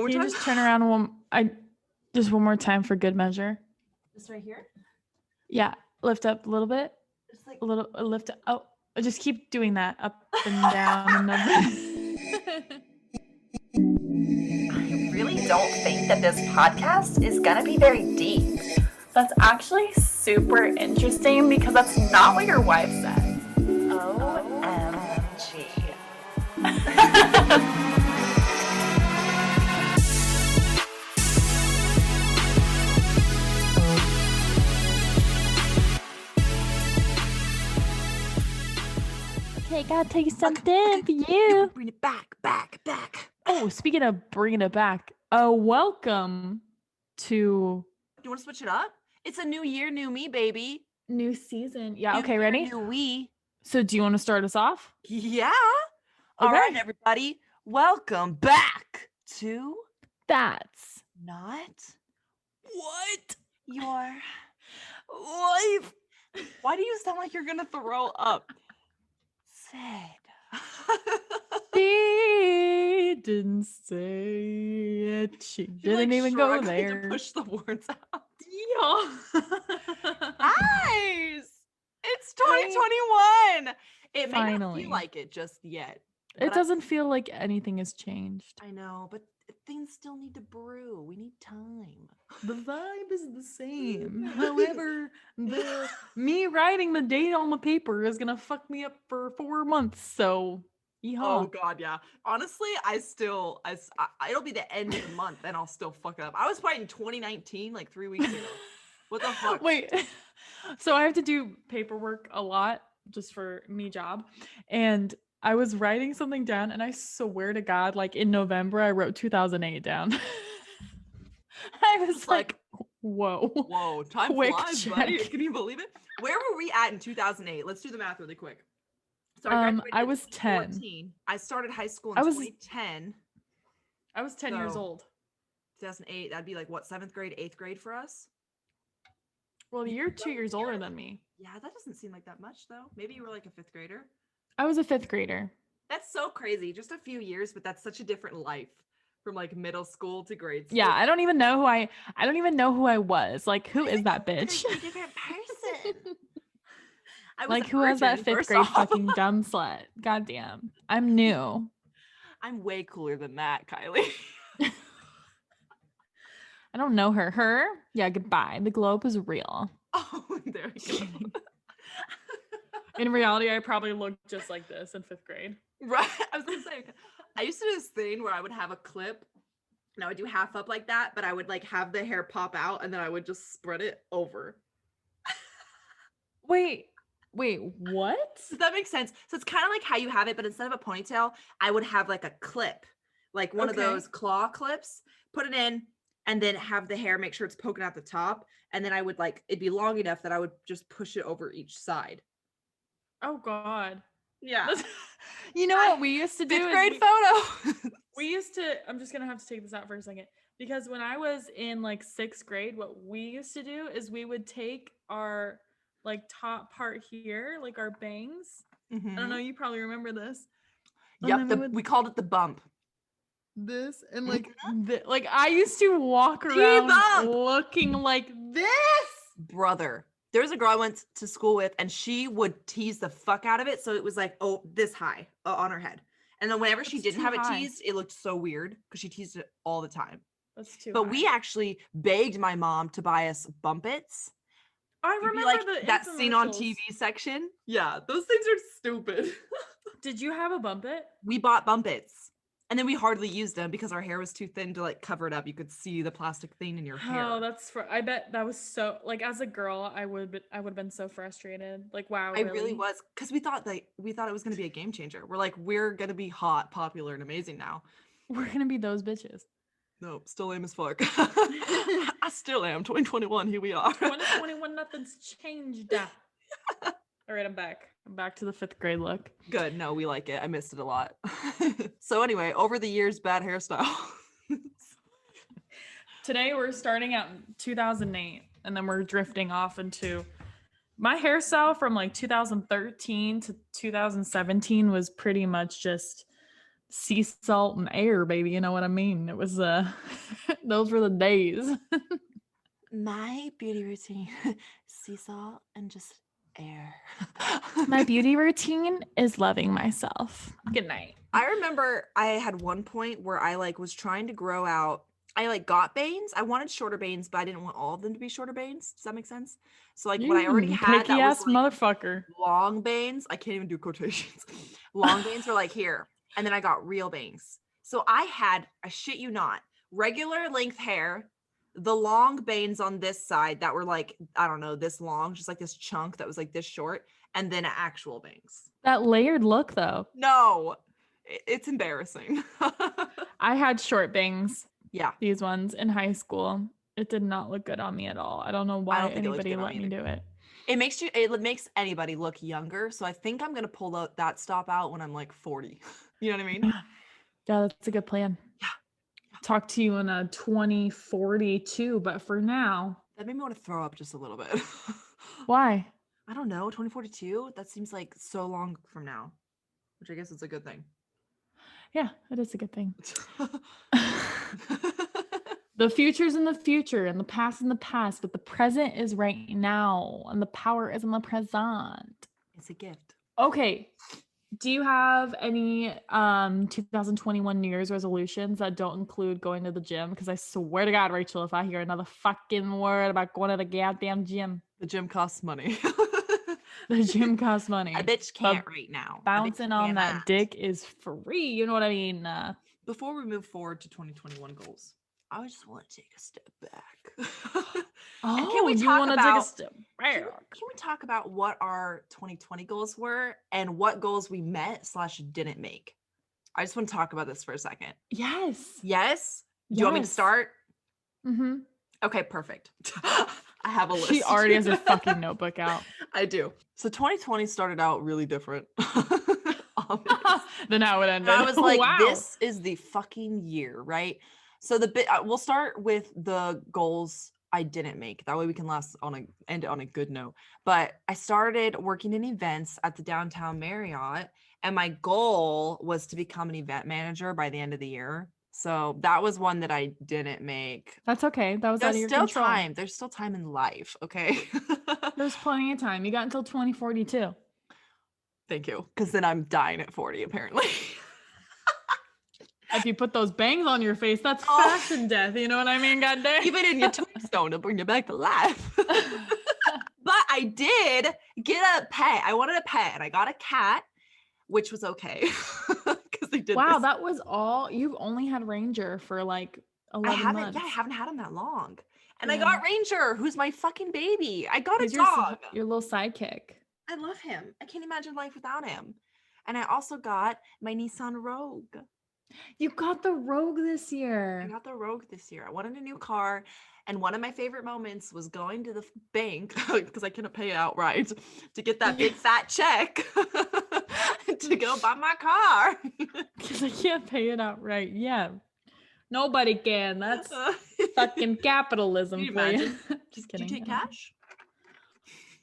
One more Can you time? just turn around one more time for good measure? This right here? Yeah, lift up a little bit. Just like A little lift up. Oh, just keep doing that up and down and up. I really don't think that this podcast is gonna be very deep. That's actually super interesting because that's not what your wife said. OMG. Okay, gotta tell you something for you. bring it back. Oh, speaking of bringing it back, welcome to You want to switch it up? It's a new year, new me, baby. new season. Yeah, New okay, year, ready? New we. So do you want to start us off? Yeah. All Okay. right, everybody. Welcome back to That's Not What Your Life. Why do you sound like you're gonna throw up? Said. She didn't say it. She didn't even go there. To push the words out. Yeah. Guys, it's 2021. It may not Finally. feel like it just yet. It but doesn't feel like anything has changed. I know, but things still need to brew. We need time. The vibe is the same. However, me writing the date on the paper is gonna fuck me up for 4 months. So, yeehaw. Oh God, yeah. Honestly, it'll be the end of the month, and I'll still fuck it up. I was fighting 2019 like 3 weeks ago. What the fuck? Wait, so I have to do paperwork a lot just for me job, and I was writing something down, and I swear to God, like in November, I wrote 2008 down. I was like, whoa, time quick flies, check. buddy. Can you believe it? Where were we at in 2008? Let's do the math really quick. So I was 10. 2014. I started high school in I was 2010. I was 10 years So- old. 2008. That'd be like what, 7th grade, 8th grade for us? Well, you're 2 years older than me. Yeah, that doesn't seem like that much though. Maybe you were like a 5th grader. I was a 5th grader. That's so crazy. Just a few years, but that's such a different life from like middle school to grade school. Yeah, I don't even know who I was. Like, who is that bitch? A different person. I was Like, a who has that virgin, 5th first grade off. fucking dumb slut? Goddamn. I'm new. I'm way cooler than that, Kylie. I don't know her. Her? Yeah, goodbye. The globe is real. Oh, there we go. In reality, I probably looked just like this in 5th grade. Right. I was gonna say, I used to do this thing where I would have a clip and I would do half up like that, but I would like have the hair pop out and then I would just spread it over. Wait, what? Does that make sense? So it's kind of like how you have it, but instead of a ponytail, I would have like a clip, like one of Okay. those claw clips, put it in, and then have the hair, make sure it's poking out the top. And then I would like, it'd be long enough that I would just push it over each side. Oh, God. Yeah. You know what we used to do? 5th grade photo. We used to, I'm just going to have to take this out for a second, because when I was in like 6th grade, what we used to do is we would take our like top part here, like our bangs. I don't know, you probably remember this. And Yep. then We called it the bump. this and like like I used to walk around Bump. looking like this. Brother. There was a girl I went to school with and she would tease the fuck out of it. So it was like, oh, this high on her head. And then whenever she That's didn't too have high. it teased, it looked so weird because she teased it all the time. That's too But high. we actually begged my mom to buy us bumpets. I It'd be remember like the that scene on infomercials. TV section. Yeah, those things are stupid. Did you have a bumpet? We bought bumpets. And then we hardly used them because our hair was too thin to like cover it up. You could see the plastic thing in your hair. Oh, that's I bet that was so, like, as a girl, I would have been so frustrated. Like, wow, I really was, because we thought it was going to be a game changer. We're going to be hot, popular, and amazing now. We're gonna be those bitches. No, still lame as fuck. I still am. 2021, here we are. 2021, nothing's changed. All right, I'm back. I'm back to the 5th grade look. Good. No, we like it. I missed it a lot. So anyway, over the years, bad hairstyle. Today we're starting out in 2008, and then we're drifting off into my hairstyle from like 2013 to 2017 was pretty much just sea salt and air, baby. You know what I mean? It was those were the days. My beauty routine, sea salt and just air. My beauty routine is loving myself. Good night. I remember I had one point where I like was trying to grow out. I like got bangs. I wanted shorter bangs, but I didn't want all of them to be shorter bangs. Does that make sense? So like what I already had, picky that was ass like motherfucker. long bangs. I can't even do quotations. Long bangs were like here, and then I got real bangs. So I had, I shit you not, regular length hair, the long bangs on this side that were like, I don't know, this long, just like this chunk that was like this short, and then actual bangs. That layered look though. No, it's embarrassing. I had short bangs. Yeah. These ones in high school. It did not look good on me at all. I don't know why anybody let me do it. It makes anybody look younger. So I think I'm gonna pull that stop out when I'm like 40. You know what I mean? Yeah, that's a good plan. Yeah. Talk to you in a 2042, but for now. That made me want to throw up just a little bit. Why? I don't know. 2042? That seems like so long from now, which I guess is a good thing. Yeah, it is a good thing. The future's in the future and the past in the past, but the present is right now and the power is in the present. It's a gift. Okay. Do you have any 2021 New Year's resolutions that don't include going to the gym? Because I swear to God, Rachel, if I hear another fucking word about going to the goddamn gym. The gym costs money. The gym costs money. A bitch can't right now. Bouncing on that dick is free. You know what I mean? Before we move forward to 2021 goals, I just want to take a step back. And can we talk about, take a step back? Can we talk about what our 2020 goals were and what goals we met / didn't make? I just want to talk about this for a second. Yes. Yes? Do you want me to start? Mm-hmm. Okay, perfect. I have a list. She already has her fucking notebook out. I do. So 2020 started out really different than how it ended. And I was like, wow. This is the fucking year, right? So we'll start with the goals I didn't make. That way we can end on a good note. But I started working in events at the downtown Marriott, and my goal was to become an event manager by the end of the year. So that was one that I didn't make. That's okay. That was out of your control. There's still time in life, okay? There's plenty of time. You got until 2042. Thank you. Because then I'm dying at 40, apparently. If you put those bangs on your face, that's fashion death. You know what I mean? Goddamn. Even in your tombstone to bring you back to life. But I did get a pet. I wanted a pet, and I got a cat, which was okay. They did that was all. You've only had Ranger for like 11 months. Yeah, I haven't had him that long. And I got Ranger, who's my fucking baby. I got a dog. Your little sidekick. I love him. I can't imagine life without him. And I also got my Nissan Rogue. You got the Rogue this year. I got the Rogue this year. I wanted a new car. And one of my favorite moments was going to the bank, because I couldn't pay it outright, to get that big fat check to go buy my car. Because I can't pay it outright. Yeah. Nobody can. That's fucking capitalism for you. Just kidding. Do you take cash?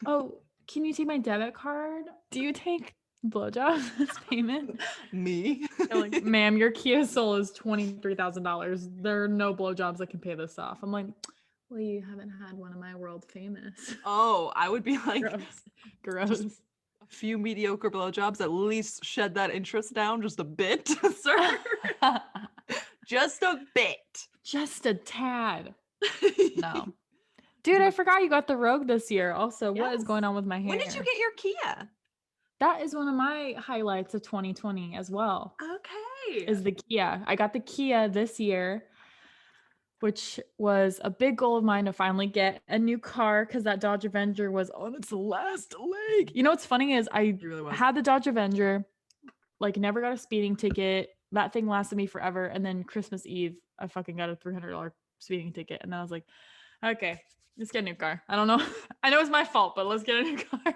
Oh, can you take my debit card? Do you take blowjobs as payment? Me? Like, ma'am, your Kia Soul is $23,000. There are no blowjobs that can pay this off. I'm like, well, you haven't had one of my world famous. Oh, I would be like, gross. A few mediocre blowjobs, at least shed that interest down just a bit, sir. Just a bit. Just a tad. No. Dude, I forgot you got the Rogue this year. Also, what is going on with my hair? When did you get your Kia? That is one of my highlights of 2020 as well. Okay. Is the Kia. I got the Kia this year, which was a big goal of mine to finally get a new car because that Dodge Avenger was on its last leg. You know what's funny is I had the Dodge Avenger, like never got a speeding ticket. That thing lasted me forever. And then Christmas Eve, I fucking got a $300 speeding ticket. And I was like, okay, let's get a new car. I don't know. I know it's my fault, but let's get a new car.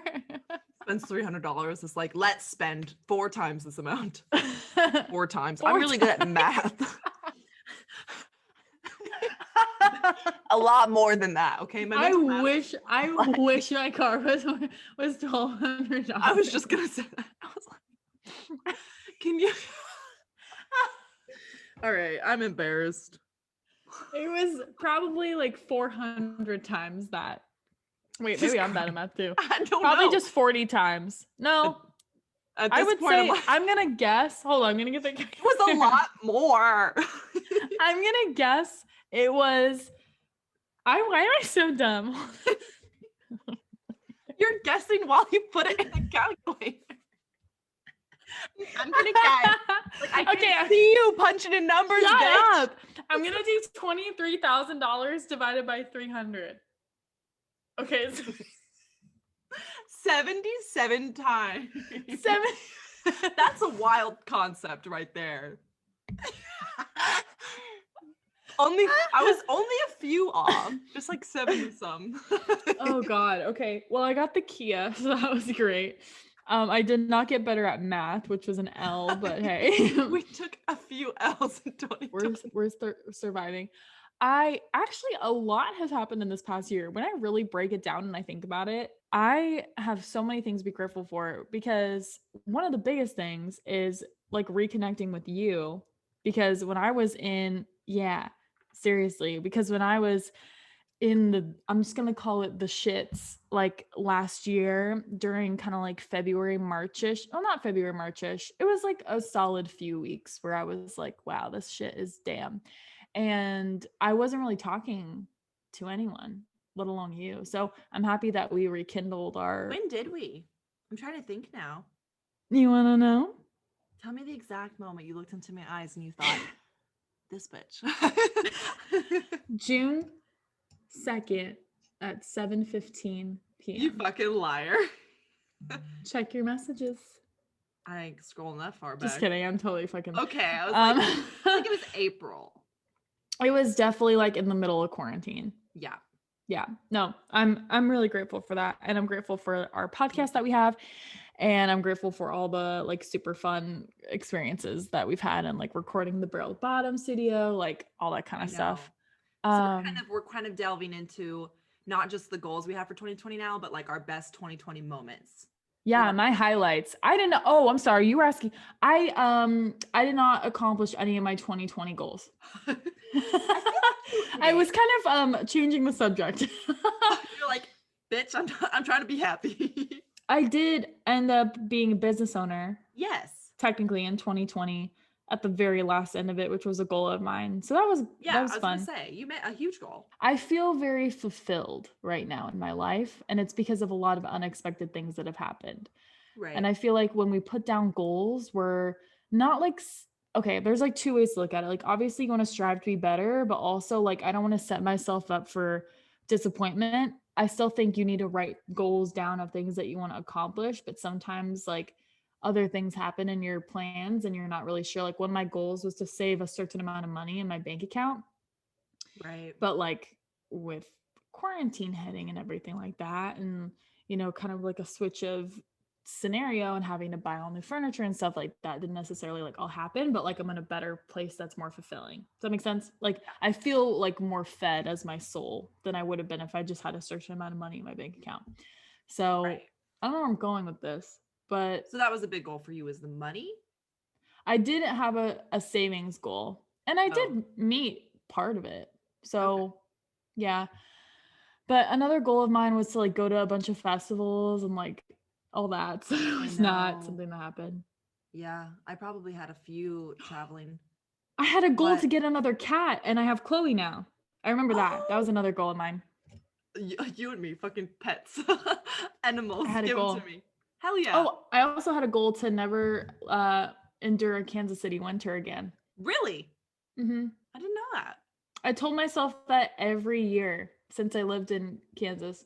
Spends $300. It's like, let's spend 4 times this amount. 4 times. I'm really good at math. A lot more than that, okay? I wish my car was $1,200. I was just gonna say that. I was like, can you All right, I'm embarrassed. It was probably like 400 times that. Wait, Jesus maybe I'm bad Christ. at math too. I don't Probably know. just 40 times. No, At I this would point, say I'm gonna guess. Hold on, I'm gonna get the. it was a lot more. I'm gonna guess it was. Why am I so dumb? You're guessing while you put it in the calculator. I'm gonna guess. Like, I can see you punching in numbers, Shut bitch. up. I'm gonna do $23,000 divided by 300. Okay, so 77 times. 7. That's a wild concept right there. I was only a few off, just like 70 some. Oh God. Okay. Well, I got the Kia, so that was great. I did not get better at math, which was an L, but hey, We took a few L's in 2020. we're surviving. I actually, a lot has happened in this past year. When I really break it down and I think about it, I have so many things to be grateful for, because one of the biggest things is like reconnecting with you. Because when I was in, yeah, seriously, because when I was in the, I'm just gonna call it the shits, like last year during kind of like February, Marchish. Oh, not February, Marchish. It was like a solid few weeks where I was like, wow, this shit is damn. And I wasn't really talking to anyone, let alone you. So I'm happy that we rekindled our. When did we? I'm trying to think now. You wanna know? Tell me the exact moment you looked into my eyes and you thought, this bitch. June 2nd at 7:15 You p.m. fucking liar. Check your messages. I ain't scrolling that far back. Just kidding. I'm totally fucking. Okay, I was like, I think it was April. It was definitely like in the middle of quarantine. Yeah. Yeah. No, I'm really grateful for that. And I'm grateful for our podcast that we have. And I'm grateful for all the like super fun experiences that we've had, and like recording the Barrel Bottom studio, like all that kind of stuff. So we're kind of delving into not just the goals we have for 2020 now, but like our best 2020 moments. Yeah, my highlights. I didn't know. Oh, I'm sorry. You were asking. I did not accomplish any of my 2020 goals. I was kind of changing the subject. You're like, bitch, I'm trying to be happy. I did end up being a business owner. Yes. Technically in 2020 at the very last end of it, which was a goal of mine. So that was fun. I was gonna say, you met a huge goal. I feel very fulfilled right now in my life, and it's because of a lot of unexpected things that have happened. Right. And I feel like when we put down goals, we're not like, okay, there's like two ways to look at it. Like obviously you want to strive to be better, but also like I don't want to set myself up for disappointment. I still think you need to write goals down of things that you want to accomplish, but sometimes like other things happen in your plans and you're not really sure. Like one of my goals was to save a certain amount of money in my bank account. Right. But like with quarantine hitting and everything like that, and you know, kind of like a switch of scenario and having to buy all new furniture and stuff like that didn't necessarily like all happen, but like I'm in a better place that's more fulfilling. Does that make sense? Like I feel like more fed as my soul than I would have been if I just had a certain amount of money in my bank account. So I don't know where I'm going with this, but so that was a big goal for you, is the money? I didn't have a savings goal, and I did meet part of it. So yeah. But another goal of mine was to like go to a bunch of festivals and like all that. So it was not something that happened. Yeah, I probably had a few traveling. I had a goal to get another cat, and I have Chloe now. I remember that. That was another goal of mine. You and me, fucking pets. Animals, I had a give goal. them to me. Hell yeah. Oh, I also had a goal to never endure a Kansas City winter again. Really? Mm-hmm. I didn't know that. I told myself that every year since I lived in Kansas.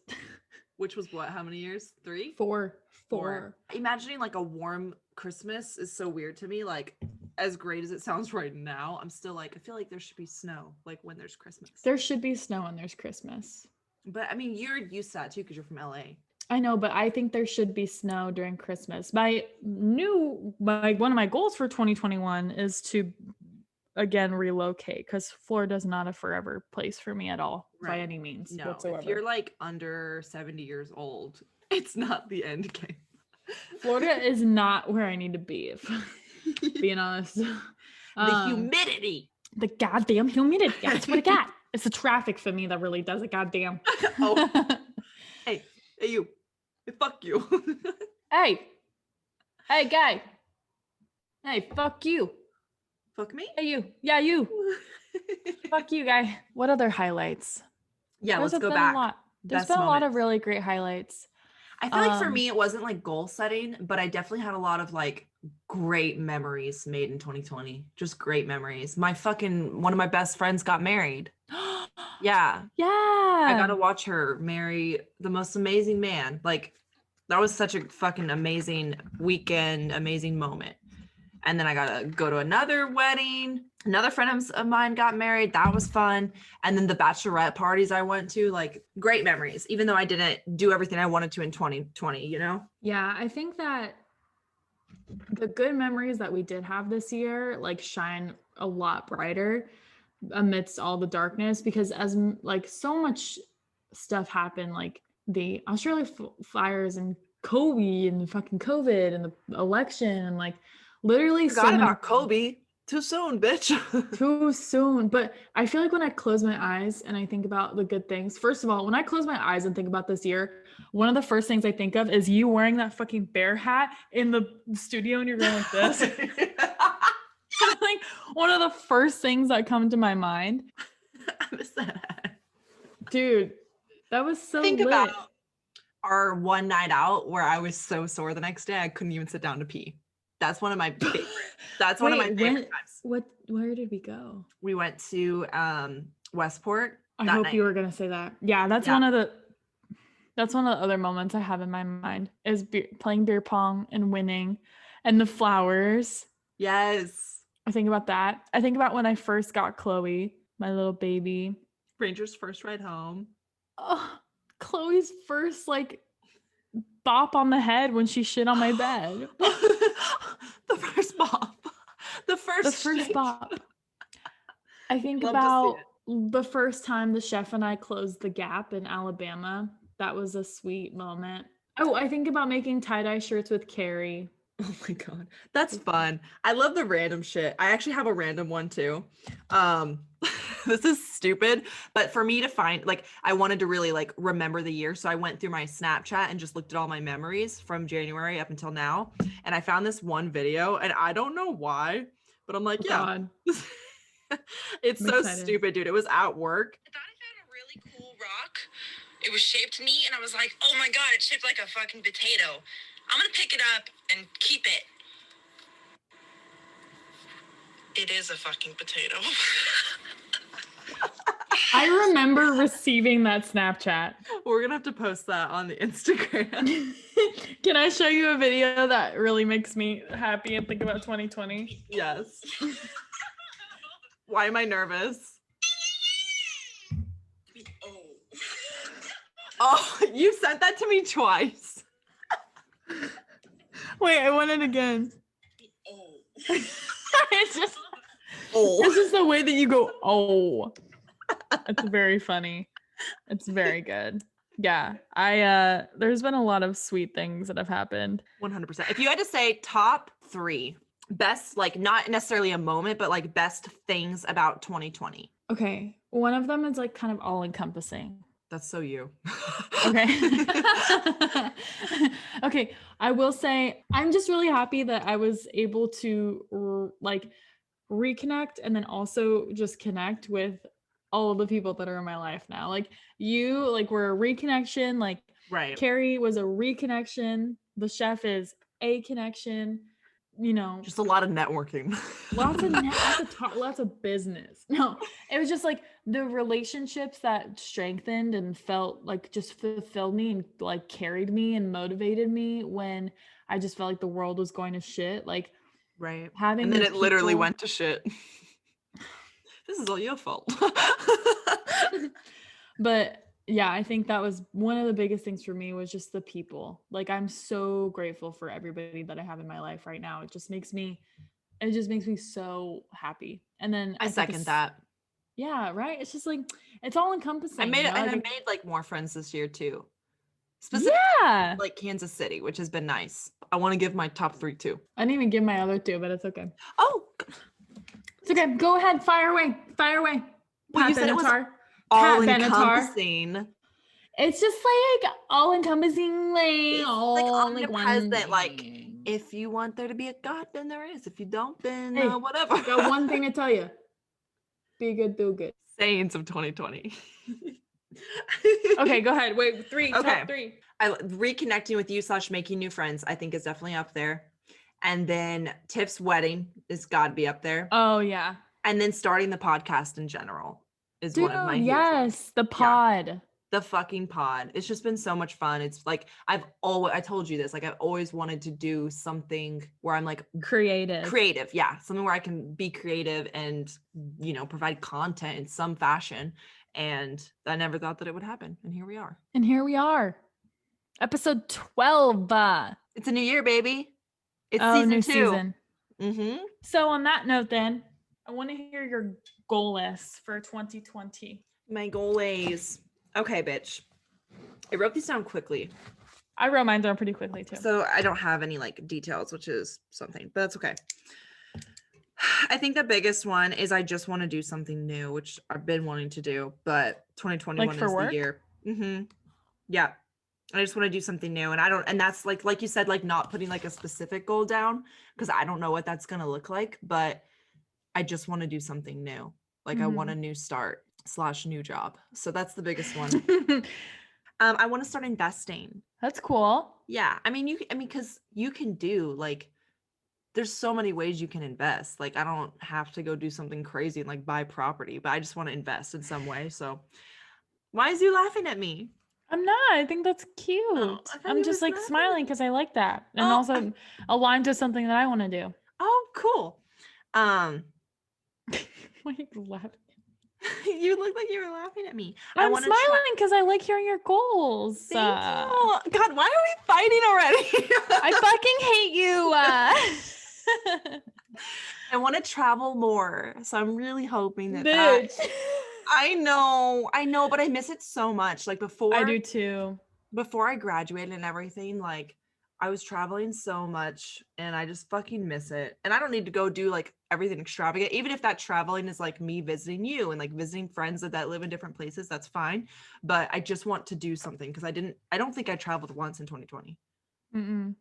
Which was what? How many years? 3? 4. Imagining like a warm Christmas is so weird to me. Like, as great as it sounds right now, I'm still like, I feel like there should be snow, like when there's Christmas. There should be snow when there's Christmas. But I mean, you're used to that too because you're from LA. I know, but I think there should be snow during Christmas. One of my goals for 2021 is to again relocate, because Florida is not a forever place for me at all by any means whatsoever. If you're like under 70 years old, it's not the end game. Florida is not where I need to be, if being honest. The humidity. The goddamn humidity. That's what it got. It's the traffic for me that really does it. Goddamn. Oh. Hey, you. Hey, fuck you. Hey, guy. Hey, fuck you. Fuck me? Hey, you. Yeah, you. Fuck you, guy. What other highlights? Yeah, There's let's go been back. a lot. There's Best been a lot of moments. really great highlights. I feel like for me, it wasn't like goal setting, but I definitely had a lot of like great memories made in 2020. Just great memories. One of my best friends got married. Yeah. I got to Yeah. watch her marry the most amazing man. Like, that was such a fucking amazing weekend, amazing moment. And then I got to go to another wedding. Another friend of mine got married. That was fun. And then the bachelorette parties I went to, like, great memories, even though I didn't do everything I wanted to in 2020, you know? Yeah, I think that the good memories that we did have this year like shine a lot brighter amidst all the darkness because like so much stuff happened, like the Australia fires and Kobe and fucking COVID and the election and like literally Forgot so many about Kobe. Too soon, bitch. too soon. But I feel like when I close my eyes and I think about the good things, first of all, when I close my eyes and think about this year, one of the first things I think of is you wearing that fucking bear hat in the studio and you're going like this. Like one of the first things that come to my mind. I miss that. Dude, that was so Think lit. about our one night out where I was so sore the next day I couldn't even sit down to pee. That's one of my favorites. That's one of my favorite times. Where did we go? We went to Westport. I hope you were gonna say that. Yeah, that's one of the other moments I have in my mind is playing beer pong and winning and the flowers. Yes. I think about that. I think about when I first got Chloe, my little baby. Ranger's first ride home. Oh, Chloe's first like bop on the head when she shit on my bed. The first bop. The first bop. I think about the first time the chef and I closed the Gap in Alabama. That was a sweet moment. Oh, I think about making tie-dye shirts with Carrie. Oh my God. That's fun. I love the random shit. I actually have a random one too. This is stupid, but for me to find, like, I wanted to really like remember the year. So I went through my Snapchat and just looked at all my memories from January up until now. And I found this one video and I don't know why, but I'm like, God. It's so stupid, dude. It was at work. I thought I found a really cool rock. It was shaped neat, and I was like, oh my God, it's shaped like a fucking potato. I'm gonna pick it up and keep it. It is a fucking potato. I remember receiving that Snapchat. We're gonna have to post that on the Instagram. Can I show you a video that really makes me happy and think about 2020? Yes. Why am I nervous? Oh, you sent that to me twice. Wait, I want it again. It's just the way that you go, oh. It's very funny. It's very good. Yeah. There's been a lot of sweet things that have happened. 100%. If you had to say top 3 best, like not necessarily a moment, but like best things about 2020. Okay. One of them is like kind of all encompassing. That's so you. Okay. Okay. I will say I'm just really happy that I was able to like reconnect and then also just connect with all of the people that are in my life now. Like you, like we're a reconnection. Like right. Carrie was a reconnection. The chef is a connection. You know, just a lot of networking. lots of business. No, it was just like the relationships that strengthened and felt like just fulfilled me and like carried me and motivated me when I just felt like the world was going to shit. Like, right. Having and then it literally went to shit. This is all your fault. But yeah, I think that was one of the biggest things for me was just the people. Like I'm so grateful for everybody that I have in my life right now. It just makes me so happy. And then I second that. Yeah, right. It's just like it's all encompassing. I made like more friends this year too. Specifically like Kansas City, which has been nice. I want to give my top 3 too. I didn't even give my other 2, but it's okay. Oh, It's okay. Go ahead. Fire away. Fire away. Well, Pat you said it was Benatar. all Pat Benatar. encompassing. It's just like all encompassing, like It's like all like one omnipresent. Like, thing. if you want there to be a God, then there is. If you don't, then Hey, whatever. Got one thing to tell you. Be good, do good. Sayings of 2020. Okay, go ahead. Wait, Okay. top 3. Reconnecting with you / making new friends, I think is definitely up there. And then Tiff's wedding is got to be up there. Oh yeah. And then starting the podcast in general is Dude, one of my huge yes, ones. the pod. The fucking pod. It's just been so much fun. It's like I told you this, like I've always wanted to do something where I'm like Creative. Yeah, something where I can be creative and, you know, provide content in some fashion. And I never thought that it would happen. And here we are. And here we are. Episode 12. It's a new year, baby. It's new season 2. season. Mm-hmm. So on that note then, I want to hear your goal list for 2020. My goal is, okay, bitch. I wrote these down quickly. I wrote mine down pretty quickly too. So I don't have any like details, which is something, but that's okay. I think the biggest one is I just want to do something new, which I've been wanting to do, but 2021 Like for is work? the year. Mm-hmm. Yeah. I just want to do something new. And that's like you said, like not putting like a specific goal down because I don't know what that's going to look like, but I just want to do something new. Like I want a new start / new job. So that's the biggest one. I want to start investing. That's cool. Yeah. Because you can do like, there's so many ways you can invest. Like I don't have to go do something crazy and like buy property, but I just want to invest in some way. So why is you laughing at me? I'm not. I think that's cute. I thought I'm you just was like laughing. smiling because I like that. And also aligned to something that I want to do. Oh, cool. Why are you laughing? You look like you were laughing at me. I'm smiling because I like hearing your goals. Thank you. God, why are we fighting already? I fucking hate you. I want to travel more. So I'm really hoping that Bitch. I know, but I miss it so much. Like before I do too. Before I graduated and everything, like I was traveling so much and I just fucking miss it. And I don't need to go do like everything extravagant. Even if that traveling is like me visiting you and like visiting friends that live in different places, that's fine. But I just want to do something because I don't think I traveled once in 2020. Mm-mm.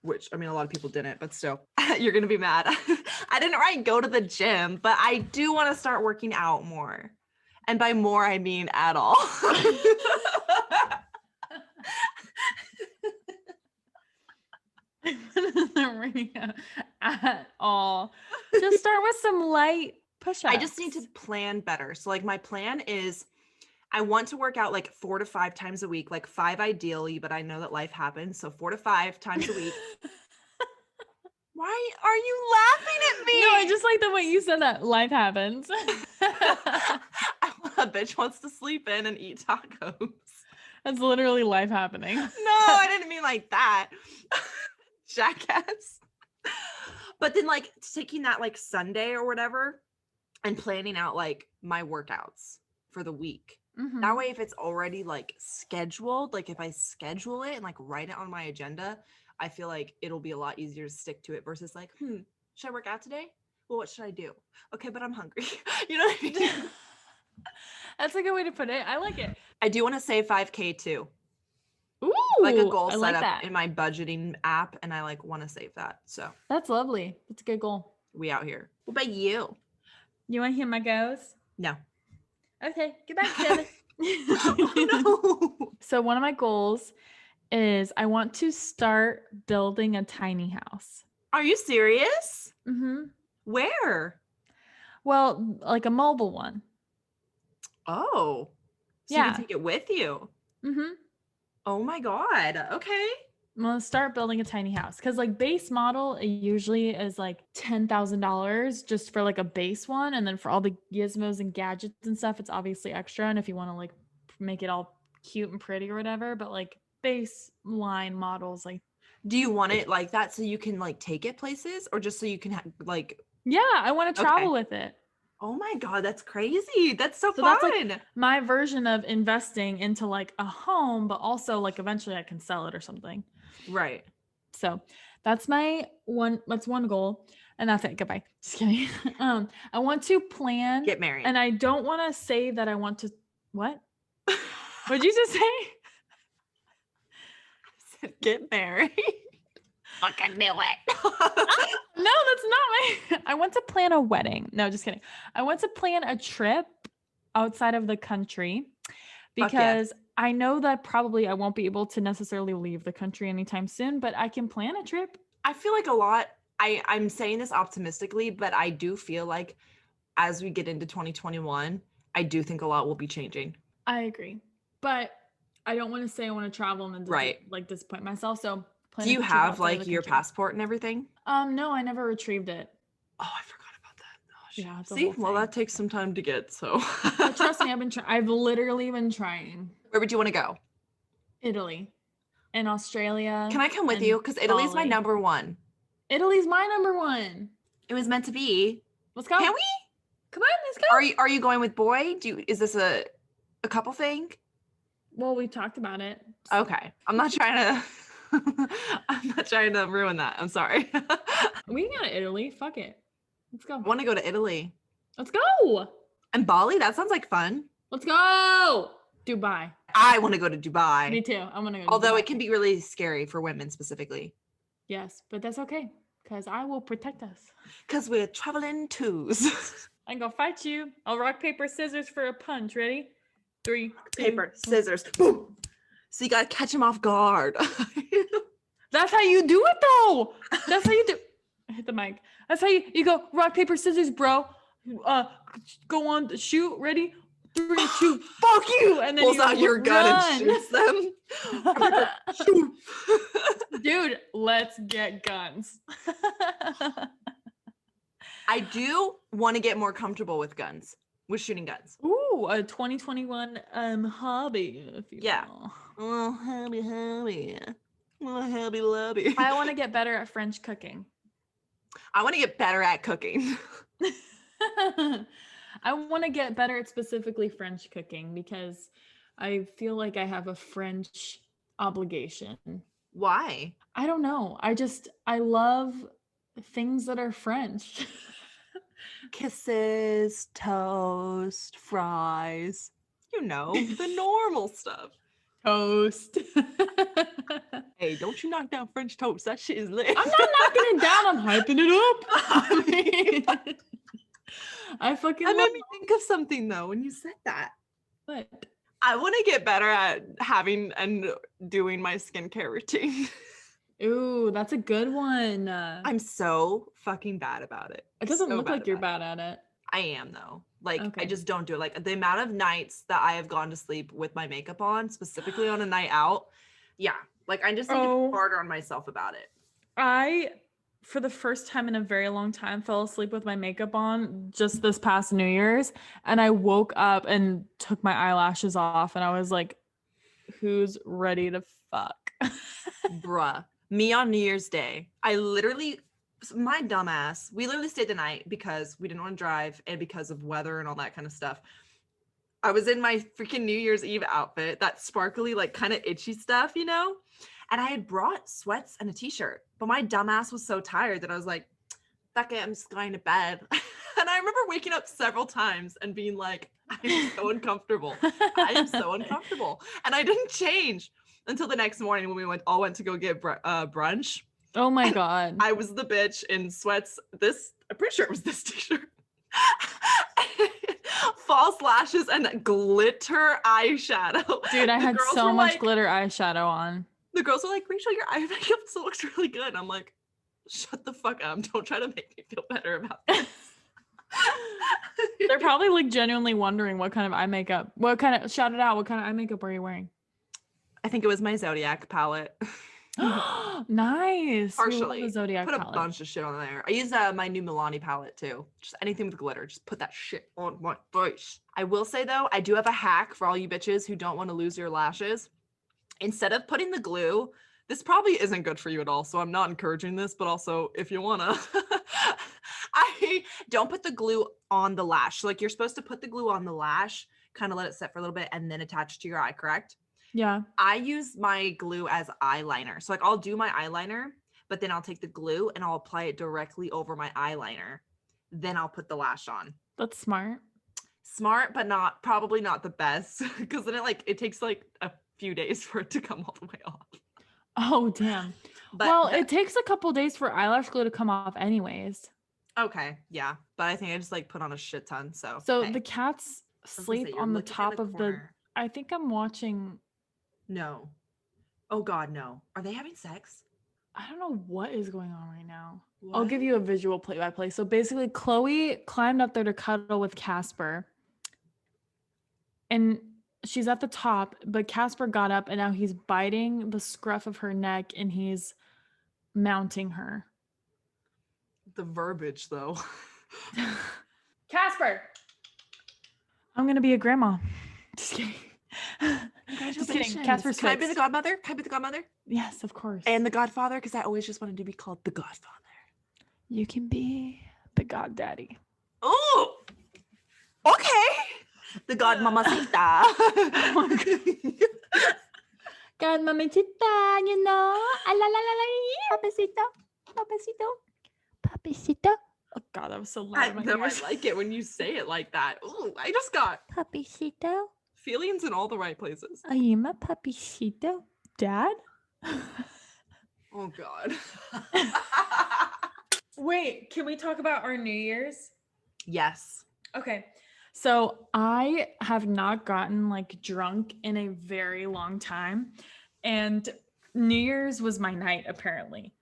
Which, I mean, a lot of people didn't, but still, you're going to be mad. I didn't go to the gym, but I do want to start working out more. And by more, I mean at all. At all. Just start with some light push-ups. I just need to plan better. So like my plan is I want to work out like 4 to 5 times a week, like 5 ideally, but I know that life happens. So 4 to 5 times a week. Why are you laughing at me? No, I just like the way you said that life happens. A bitch wants to sleep in and eat tacos. That's literally life happening. No, I didn't mean like that. Jackass. But then like taking that like Sunday or whatever and planning out like my workouts for the week. Mm-hmm. That way, if it's already like scheduled, like if I schedule it and like write it on my agenda, I feel like it'll be a lot easier to stick to it versus like, should I work out today? Well, what should I do? Okay, but I'm hungry. You know what I mean? That's a good way to put it. I like it. I do want to save 5K too. Ooh, Like a goal I set like up that. in my budgeting app, and I like want to save that. So That's lovely. That's a good goal. we out here. What about you? You want to hear my goals? No. Okay, goodbye, Kevin. Oh, no. So one of my goals is I want to start building a tiny house. Are you serious? Mm-hmm. Where? Well, like a mobile one. Oh. So you Yeah. can take it with you. Mm-hmm. Oh my God. Okay. I'm gonna start building a tiny house because like base model it usually is like $10,000 just for like a base one, and then for all the gizmos and gadgets and stuff, it's obviously extra. And if you want to like make it all cute and pretty or whatever, but like baseline models, like Do you want it like that so you can like take it places or just so you can like, yeah, I want to travel with it. oh my God, that's crazy. That's so fun. That's like my version of investing into like a home, but also like eventually I can sell it or something. Right. So that's my one. That's one goal. And that's it. Goodbye. Just kidding. I want to plan. Get married. And I don't want to say that I want to. What? What'd you just say? Get married. Fucking knew it. No, that's not my. I want to plan a wedding. No, just kidding. I want to plan a trip outside of the country Fuck yeah. because I know that probably I won't be able to necessarily leave the country anytime soon, but I can plan a trip. I feel like a lot, I'm saying this optimistically, but I do feel like as we get into 2021, I do think a lot will be changing. I agree. But I don't want to say I want to travel and then Right. like disappoint myself. So Do planning you a trip have outside of like the your country. passport and everything? No, I never retrieved it. Oh, I forgot about that. Oh, shit. Yeah, it's a See, whole well, thing. that takes some time to get, so. But trust me, I've literally been trying. Where would you want to go? Italy and Australia. Can I come with and you? Because Italy's my Bali. number one. Italy's my number one. It was meant to be. Let's go. Can we? Come on, let's go. Are you going with boy? Is this a couple thing? Well, we talked about it. Okay. I'm not trying to I'm not trying to ruin that. I'm sorry. We can go to Italy. Fuck it. Let's go. I want to go to Italy. Let's go. And Bali, that sounds like fun. Let's go. Dubai. I want to go to Dubai. Me too. I'm gonna go. To Although Dubai. it can be really scary for women specifically. Yes, but that's okay because I will protect us. Because we're traveling twos. I'm gonna fight you. I'll rock, paper, scissors for a punch. Ready? 3, 2, Paper, 1. scissors. Boom. So you gotta catch him off guard. That's how you do it, though. That's how you do. I hit the mic. That's how you go. Rock, paper, scissors, bro. Go on. Shoot. Ready? 3, 2. Fuck you. And then Pulls you out your gun run. and shoots them. Shoot. Dude, let's get guns. I do want to get more comfortable with guns, with shooting guns. Ooh, a 2021 hobby, if you Yeah. will. Oh, hubby. Oh, hubby lubby. I want to get better at French cooking. I want to get better at cooking. I want to get better at specifically French cooking because I feel like I have a French obligation. Why? I don't know. I love things that are French. Kisses, toast, fries. You know, the normal stuff. Toast. Hey, don't you knock down French toast. That shit is lit. I'm not knocking it down. I'm hyping it up. I fucking That love made me think of something though when you said that. it. I want to get better at having and doing my skincare routine. Ooh, that's a good one. I'm so fucking bad about it. It doesn't So look like you're about bad at it. it. I am though. Like I Okay. just don't do it. Like the amount of nights that I have gone to sleep with my makeup on, specifically on a night out. Yeah. Like I just need to Oh. be harder on myself about it. I, for the first time in a very long time, fell asleep with my makeup on just this past New Year's. And I woke up and took my eyelashes off. And I was like, who's ready to fuck? Bruh. Me on New Year's Day. I literally, my dumbass, we literally stayed the night because we didn't want to drive and because of weather and all that kind of stuff. I was in my freaking New Year's Eve outfit, that sparkly, like kind of itchy stuff, you know? And I had brought sweats and a t-shirt, but my dumbass was so tired that I was like, fuck it, I'm just going to bed. And I remember waking up several times and being like, I'm so uncomfortable. I am so uncomfortable. And I didn't change until the next morning when we all went to go get brunch. Oh my God. I was the bitch in sweats. I'm pretty sure it was this t-shirt. False lashes and glitter eyeshadow. Dude, I The had girls so were much like- glitter eyeshadow on. The girls were like, Rachel, your eye makeup still looks really good. I'm like, shut the fuck up. Don't try to make me feel better about this. They're probably like genuinely wondering what kind of eye makeup, shout it out, what kind of eye makeup are you wearing? I think it was my Zodiac palette. Nice. We love Partially. the Zodiac Put a palette. bunch of shit on there. I use my new Milani palette too. Just anything with glitter. Just put that shit on my face. I will say though, I do have a hack for all you bitches who don't want to lose your lashes. Instead of putting the glue, this probably isn't good for you at all, so I'm not encouraging this, but also if you wanna, I don't put the glue on the lash. Like you're supposed to put the glue on the lash, kind of let it set for a little bit and then attach to your eye, correct? Yeah. I use my glue as eyeliner. So like I'll do my eyeliner, but then I'll take the glue and I'll apply it directly over my eyeliner. Then I'll put the lash on. That's smart. Smart, but probably not the best, because then it takes like a few days for it to come all the way off. Oh, damn. But it takes a couple days for eyelash glue to come off anyways. okay, yeah. But I think I just like put on a shit ton. So So hey. the cats sleep You're on the looking in top of the, corner. I think I'm watching, No. Oh God, no. Are they having sex? I don't know what is going on right now. I'll What? give you a visual play-by-play. So basically Chloe climbed up there to cuddle with Casper. And she's at the top, but Casper got up and now he's biting the scruff of her neck and he's mounting her. The verbiage, though. Casper! I'm gonna be a grandma. Just kidding. Just kidding. Casper's Can I be fixed. the godmother? Can I be the godmother? Yes, of course. And the godfather? Because I always just wanted to be called the godfather. You can be the goddaddy. Oh! Okay! The godmamacita. God, mamacita, you know. La la la la, papacito, papacito, papacito. Oh God, that was so loud. I in my never ears. like it when you say it like that. Ooh, I just got Papacito, feelings in all the right places. are you my papacito, Dad? Oh God. Wait, can we talk about our New Year's? Yes. Okay. So I have not gotten like drunk in a very long time. And New Year's was my night apparently.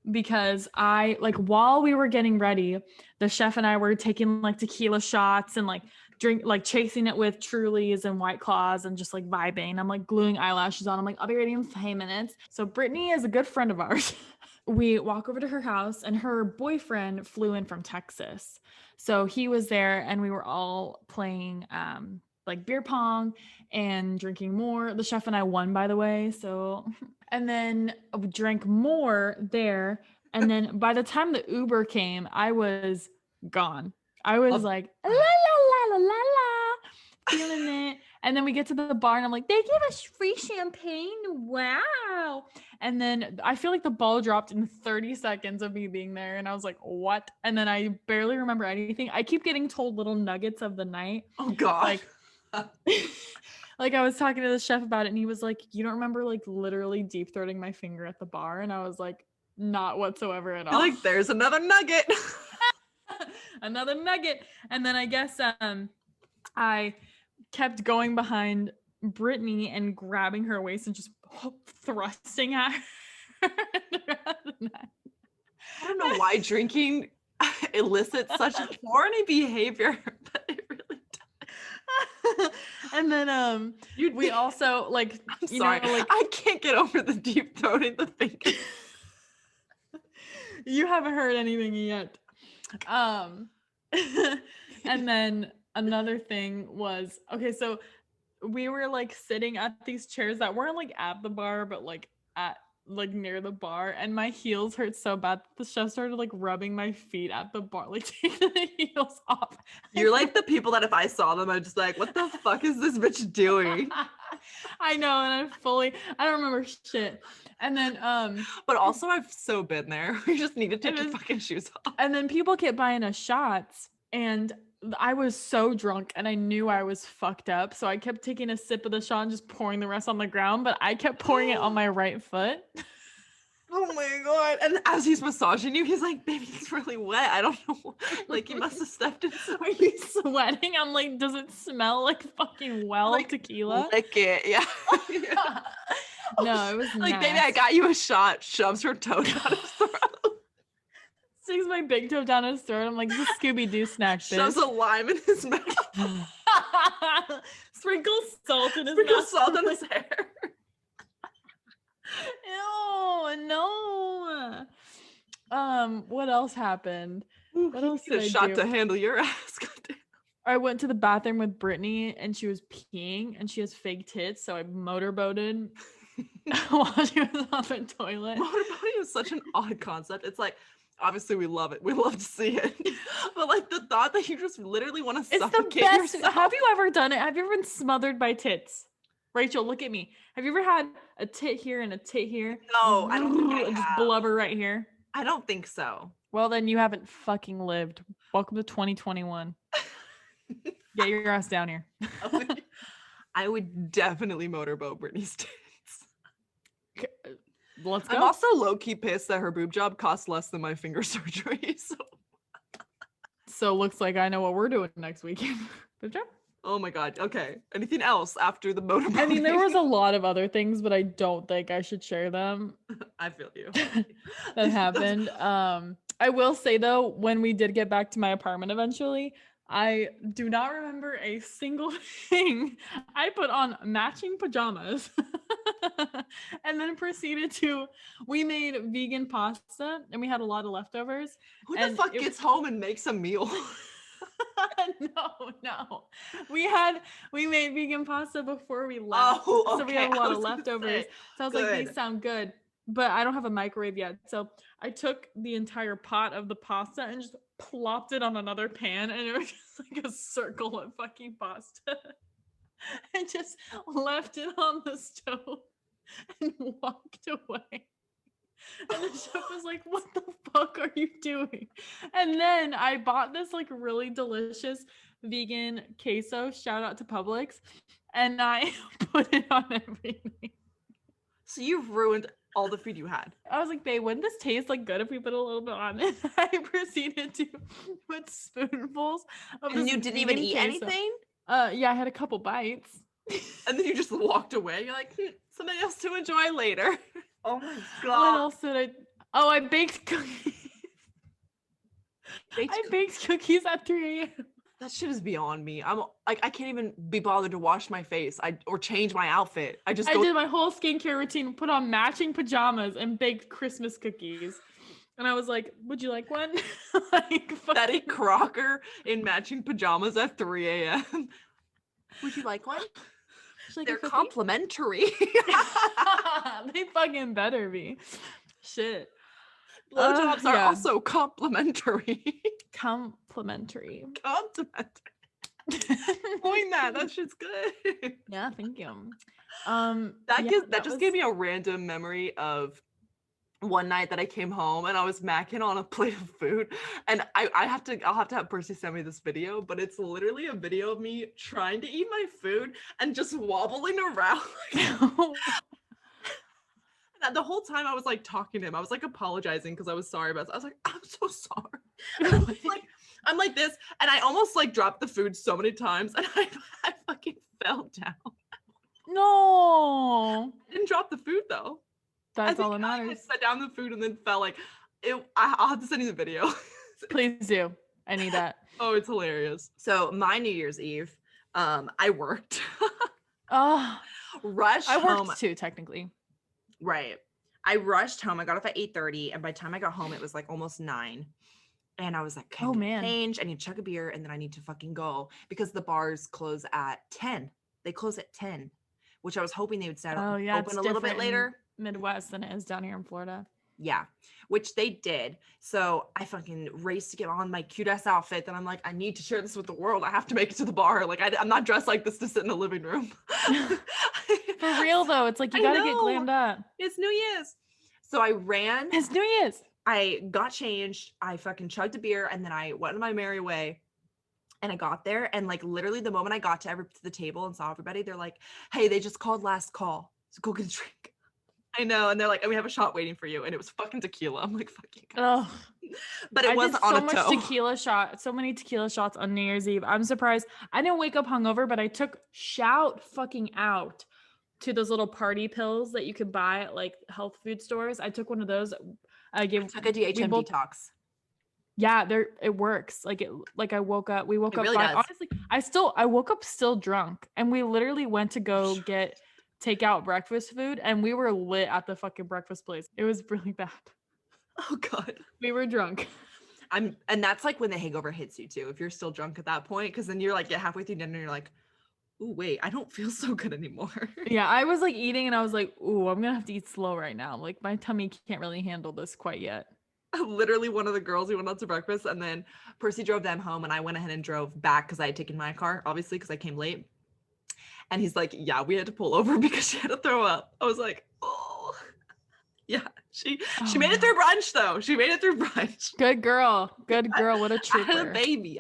Because I like while we were getting ready, the chef and I were taking like tequila shots and like chasing it with Trulies and White Claws and just like vibing. I'm like gluing eyelashes on. I'm like, I'll be ready in 5 minutes. So Brittany is a good friend of ours. We walk over to her house and her boyfriend flew in from Texas. So he was there and we were all playing like beer pong and drinking more. The chef and I won, by the way. So, and then we drank more there. And then by the time the Uber came, I was gone. I was like, la, la, la, la, la, la, feeling it. And then we get to the bar and I'm like, they give us free champagne. Wow. And then I feel like the ball dropped in 30 seconds of me being there. And I was like, what? And then I barely remember anything. I keep getting told little nuggets of the night. Oh God. Like, like I was talking to the chef about it and he was like, you don't remember like literally deep throating my finger at the bar? And I was like, not whatsoever at all. Like there's another nugget. Another nugget. And then I guess I kept going behind Brittany and grabbing her waist and just thrusting at her. I don't know why drinking elicits such horny behavior, but it really does. And then we also like I'm sorry, know, like I can't get over the deep throating the finger. you haven't heard anything yet. And then another thing was, okay, so we were like sitting at these chairs that weren't like at the bar, but like at like near the bar, and my heels hurt so bad that the chef started like rubbing my feet at the bar, like taking the heels off. You're like the people that if I saw them, I'm just like, what the fuck is this bitch doing? I know, and I don't remember shit. And then but also I've so been there. We just need to take your fucking shoes off. And then people kept buying us shots, and I was so drunk and I knew I was fucked up. So I kept taking a sip of the shot and just pouring the rest on the ground, but I kept pouring it on my right foot. Oh my God. And as he's massaging you, he's like, baby, it's really wet. I don't know. Like, you must have stepped in some. Are you sweating? I'm like, does it smell like fucking like, tequila? Lick it. Yeah. No, it was like, nasty. baby, I got you a shot. Shoves her toe down his throat. Sticks my big toe down his throat. I'm like, this is Scooby-Doo snack, bitch. Shoves a lime in his mouth. Sprinkles salt in his Sprinkles mouth. salt in his hair. Ew, no. What else happened? Ooh, What else you need did a I shot do? to handle your ass. Goddamn. I went to the bathroom with Brittany and she was peeing and she has fake tits, so I motorboated while she was on the toilet. Motorboating is such an odd concept. It's like, obviously we love it. We love to see it. But like the thought that you just literally want to It's the suffocate best. yourself. Have you ever done it? Have you ever been smothered by tits? Rachel, look at me. Have you ever had a tit here and a tit here? No, I don't think I Just have. blubber right here. I don't think so. Well, then you haven't fucking lived. Welcome to 2021. Get your ass down here. I would definitely motorboat Britney's tits. Let's go. I'm also low-key pissed that her boob job costs less than my finger surgery. So looks like I know what we're doing next weekend. Boob job? Oh my god. Okay. Anything else after the motorboat? I mean, there was a lot of other things, but I don't think I should share them. I feel you. That happened. I will say though, when we did get back to my apartment eventually, I do not remember a single thing. I put on matching pajamas and then proceeded we made vegan pasta and we had a lot of leftovers. Who the fuck gets home and makes a meal? No. We made vegan pasta before we left. Oh, okay. So we had a lot I of was gonna leftovers. say, So I was like, these sound good. But I don't have a microwave yet. So I took the entire pot of the pasta and just plopped it on another pan. And it was just like a circle of fucking pasta. I just left it on the stove and walked away. And the chef was like, what the fuck are you doing? And then I bought this like really delicious vegan queso, shout out to Publix, and I put it on everything. So you've ruined all the food you had. I was like, babe, wouldn't this taste like good if we put a little bit on it? I proceeded to put spoonfuls of And this you didn't even vegan eat queso. anything? Yeah, I had a couple bites. And then you just walked away. You're like, somebody else to enjoy later. Oh my What god. else did I? Oh, I baked cookies. I baked cookies at 3 a.m. That shit is beyond me. I'm like, I can't even be bothered to wash my face or change my outfit. I I did my whole skincare routine, put on matching pajamas, and baked Christmas cookies. And I was like, "Would you like one?" Like Betty fucking- Crocker in matching pajamas at 3 a.m. Would you like one? She's like, They're "A cookie?" complimentary. They fucking better be. Shit. Blowjobs are yeah. also complimentary. Complimentary. Complimentary. Coin that. That shit's good. Yeah, thank you. That just gave me a random memory of one night that I came home and I was macking on a plate of food, and I'll have to have Percy send me this video, but it's literally a video of me trying to eat my food and just wobbling around. And the whole time I was like talking to him, I was like apologizing because I was sorry about it. I was like, I'm so sorry. And I was like, I'm like this, and I almost like dropped the food so many times, and I fucking fell down. No. I didn't drop the food though. That's all that I matters. set down the food and then fell like it. I'll have to send you the video. Please do. I need that. Oh, it's hilarious. So my New Year's Eve, I worked. Oh, Rushed I home. worked too, technically. Right. I rushed home. I got off at 8:30, and by the time I got home, it was like almost 9. And I was like, okay, Oh, I need to man. change. I need to chug a beer, and then I need to fucking go because the bars close at 10. They close at 10, which I was hoping they would start Oh, yeah. open a little bit later. Midwest than it is down here in Florida. Yeah, which they did. So I fucking raced to get on my cute ass outfit. Then I'm like, I need to share this with the world. I have to make it to the bar. Like I'm not dressed like this to sit in the living room. For real though, it's like you I gotta get know. glammed up. It's New Year's. So I ran. It's New Year's. I got changed. I fucking chugged a beer, and then I went on my merry way. And I got there, and like literally the moment I got to the table and saw everybody, they're like, "Hey, they just called last call, so go get a drink." I know, and they're like, "And we have a shot waiting for you," and it was fucking tequila. I'm like, "Fuck you guys." Oh, But it I did wasn't so on a much toe. so many tequila shots on New Year's Eve. I'm surprised. I didn't wake up hungover, but I took shout fucking out to those little party pills that you could buy at like health food stores. I took one of those. I Took a DHM both- detox. Yeah, it works. We woke up It fine. really does. Honestly, I woke up still drunk, and we literally went to go get takeout breakfast food, and we were lit at the fucking breakfast place. It was really bad. Oh god. We were drunk. And that's like when the hangover hits you too. If you're still drunk at that point, because then you're like get halfway through dinner and you're like, "Ooh, wait, I don't feel so good anymore." Yeah, I was like eating, and I was like, "Ooh, I'm gonna have to eat slow right now. Like my tummy can't really handle this quite yet." Literally one of the girls, we went out to breakfast, and then Percy drove them home, and I went ahead and drove back because I had taken my car, obviously, because I came late. And he's like, yeah, we had to pull over because she had to throw up. I was like, oh, yeah. She made it through brunch though. She made it through brunch. Good girl. Good girl. What a Had trooper. a baby.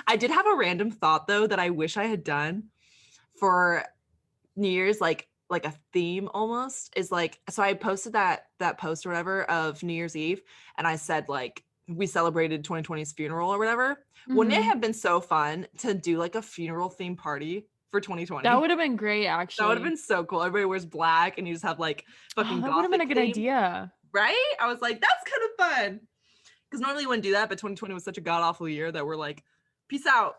I did have a random thought though that I wish I had done for New Year's, like a theme almost, is like, so I posted that post or whatever of New Year's Eve, and I said like we celebrated 2020's funeral or whatever. Wouldn't it have been so fun to do like a funeral theme party for 2020? That would have been great, actually. That would have been so cool. Everybody wears black and you just have like fucking that would have been a good idea. Right? I was like, that's kind of fun. Because normally you wouldn't do that, but 2020 was such a god-awful year that we're like, peace out.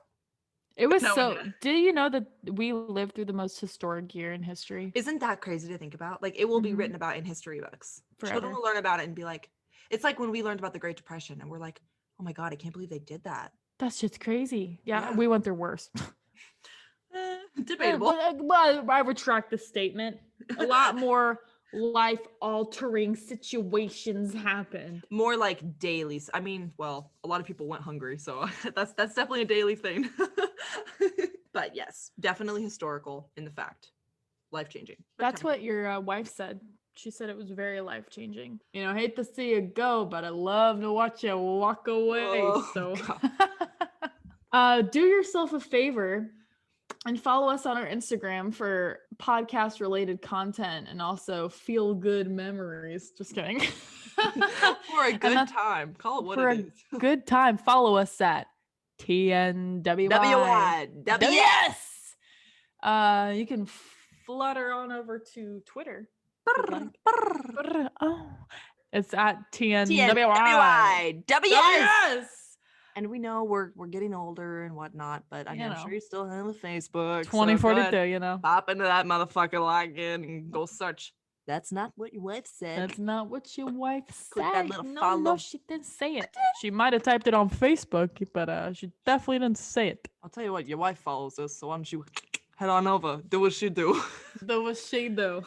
It was No, so. yeah. Did you know that we lived through the most historic year in history? Isn't that crazy to think about? Like, it will be written about in history books. Forever. Children will learn about it and be like, it's like when we learned about the Great Depression and we're like, oh my God, I can't believe they did that. That's just crazy. Yeah, Yeah. we went through worse. Debatable. Well, I retract the statement. A lot more life-altering situations happened. More like daily. I mean, well, a lot of people went hungry, so that's definitely a daily thing. But yes, definitely historical in the fact. Life-changing. That's what your wife said. She said it was very life-changing. You know, I hate to see you go, but I love to watch you walk away. Oh, so do yourself a favor and follow us on our Instagram for podcast-related content and also feel-good memories. Just kidding. For a good time. Call it what For it a is. good time, follow us at TNWY. Yes! You can flutter on over to Twitter. Oh, it's at TNWY. WS! And we know we're getting older and whatnot, but I'm sure you're still on the Facebook. 2042, you know. Pop into that motherfucker login and go search. That's not what your wife said. That's not what your wife said. Click that little no, follow. she didn't say it. She might have typed it on Facebook, but she definitely didn't say it. I'll tell you what, your wife follows us, so why don't you head on over, do what she do. Do what she do.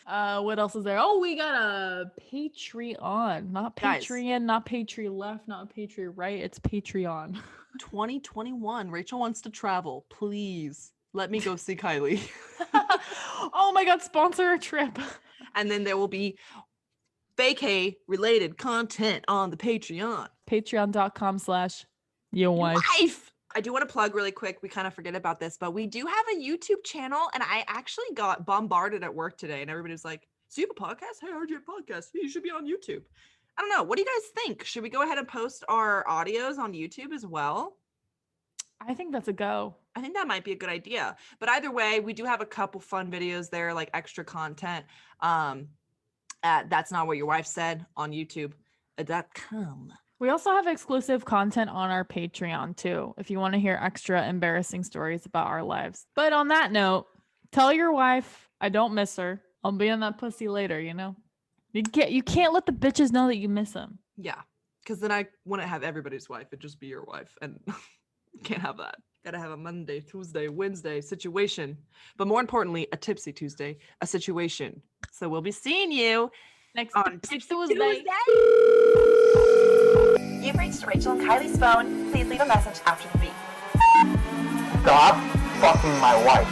What else is there? Oh, we got a Patreon. Not Patreon, Guys. not Patreon left, not Patreon right. It's Patreon. 2021. Rachel wants to travel. Please let me go see Kylie. Oh my God, sponsor a trip. And then there will be vacay related content on the Patreon. Patreon.com/yourwife. I do want to plug really quick. We kind of forget about this, but we do have a YouTube channel, and I actually got bombarded at work today, and everybody was like, so you have a podcast? Hey, I heard you have a podcast. You should be on YouTube. I don't know. What do you guys think? Should we go ahead and post our audios on YouTube as well? I think that's a go. I think that might be a good idea. But either way, we do have a couple fun videos there, like extra content. At That's Not What Your Wife Said on YouTube.com. We also have exclusive content on our Patreon too, if you want to hear extra embarrassing stories about our lives. But on that note, tell your wife I don't miss her. I'll be in that pussy later, you know? You can't let the bitches know that you miss them. Yeah, because then I wouldn't have everybody's wife. It'd just be your wife, and can't have that. Gotta have a Monday, Tuesday, Wednesday situation. But more importantly, a Tipsy Tuesday, a situation. So we'll be seeing you Next on Tipsy Tuesday. You've reached Rachel and Kylie's phone. Please leave a message after the beep. Stop fucking my wife.